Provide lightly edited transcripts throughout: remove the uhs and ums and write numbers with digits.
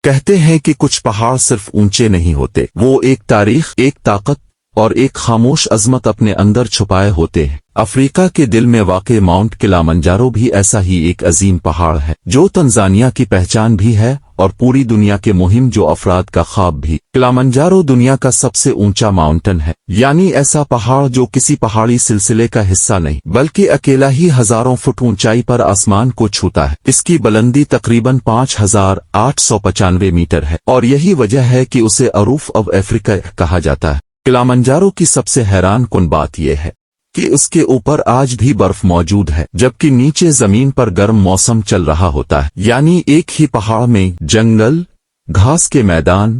کہتے ہیں کہ کچھ پہاڑ صرف اونچے نہیں ہوتے، وہ ایک تاریخ، ایک طاقت اور ایک خاموش عظمت اپنے اندر چھپائے ہوتے ہیں۔ افریقہ کے دل میں واقع ماؤنٹ کلامنجارو بھی ایسا ہی ایک عظیم پہاڑ ہے، جو تنزانیہ کی پہچان بھی ہے اور پوری دنیا کے مہم جو افراد کا خواب بھی۔ کلامنجارو دنیا کا سب سے اونچا ماؤنٹن ہے، یعنی ایسا پہاڑ جو کسی پہاڑی سلسلے کا حصہ نہیں بلکہ اکیلا ہی ہزاروں فٹ اونچائی پر آسمان کو چھوتا ہے۔ اس کی بلندی تقریباً 5895 میٹر ہے، اور یہی وجہ ہے کہ اسے عروف آف افریقہ کہا جاتا ہے۔ کلامنجارو کی سب سے حیران کن بات یہ ہے کہ اس کے اوپر آج بھی برف موجود ہے، جبکہ نیچے زمین پر گرم موسم چل رہا ہوتا ہے، یعنی ایک ہی پہاڑ میں جنگل، گھاس کے میدان،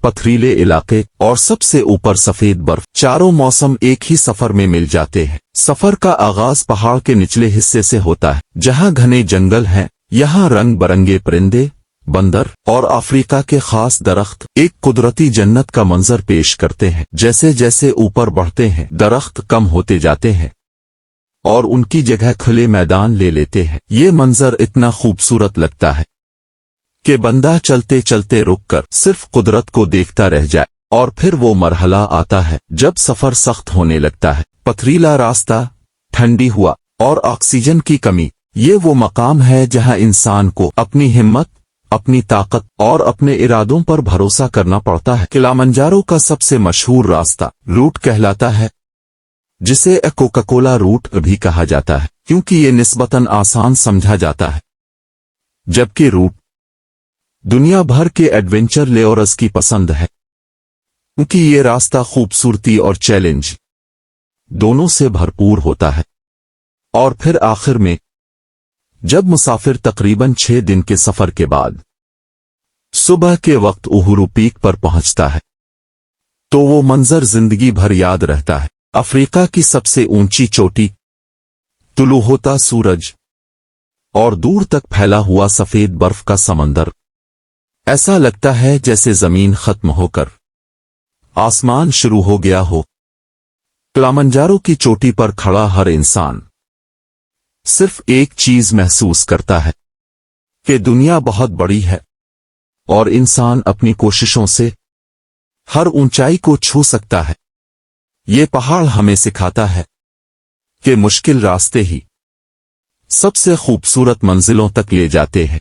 پتھریلے علاقے اور سب سے اوپر سفید برف، چاروں موسم ایک ہی سفر میں مل جاتے ہیں۔ سفر کا آغاز پہاڑ کے نچلے حصے سے ہوتا ہے، جہاں گھنے جنگل ہیں، یہاں رنگ برنگے پرندے، بندر اور افریقہ کے خاص درخت ایک قدرتی جنت کا منظر پیش کرتے ہیں۔ جیسے جیسے اوپر بڑھتے ہیں، درخت کم ہوتے جاتے ہیں اور ان کی جگہ کھلے میدان لے لیتے ہیں۔ یہ منظر اتنا خوبصورت لگتا ہے کہ بندہ چلتے چلتے رک کر صرف قدرت کو دیکھتا رہ جائے۔ اور پھر وہ مرحلہ آتا ہے جب سفر سخت ہونے لگتا ہے، پتھریلا راستہ، ٹھنڈی ہوا اور آکسیجن کی کمی۔ یہ وہ مقام ہے جہاں انسان کو اپنی ہمت، اپنی طاقت اور اپنے ارادوں پر بھروسہ کرنا پڑتا ہے۔ کلامنجارو کا سب سے مشہور راستہ روٹ کہلاتا ہے، جسے کوکا کولا روٹ بھی کہا جاتا ہے کیونکہ یہ نسبتاً آسان سمجھا جاتا ہے، جبکہ روٹ دنیا بھر کے ایڈونچر لیورز کی پسند ہے، کیونکہ یہ راستہ خوبصورتی اور چیلنج دونوں سے بھرپور ہوتا ہے۔ اور پھر آخر میں جب مسافر تقریباً 6 دن کے سفر کے بعد صبح کے وقت اوہورو پیک پر پہنچتا ہے تو وہ منظر زندگی بھر یاد رہتا ہے۔ افریقہ کی سب سے اونچی چوٹی، طلوع ہوتا سورج اور دور تک پھیلا ہوا سفید برف کا سمندر، ایسا لگتا ہے جیسے زمین ختم ہو کر آسمان شروع ہو گیا ہو۔ کلامنجارو کی چوٹی پر کھڑا ہر انسان صرف ایک چیز محسوس کرتا ہے کہ دنیا بہت بڑی ہے اور انسان اپنی کوششوں سے ہر اونچائی کو چھو سکتا ہے۔ یہ پہاڑ ہمیں سکھاتا ہے کہ مشکل راستے ہی سب سے خوبصورت منزلوں تک لے جاتے ہیں۔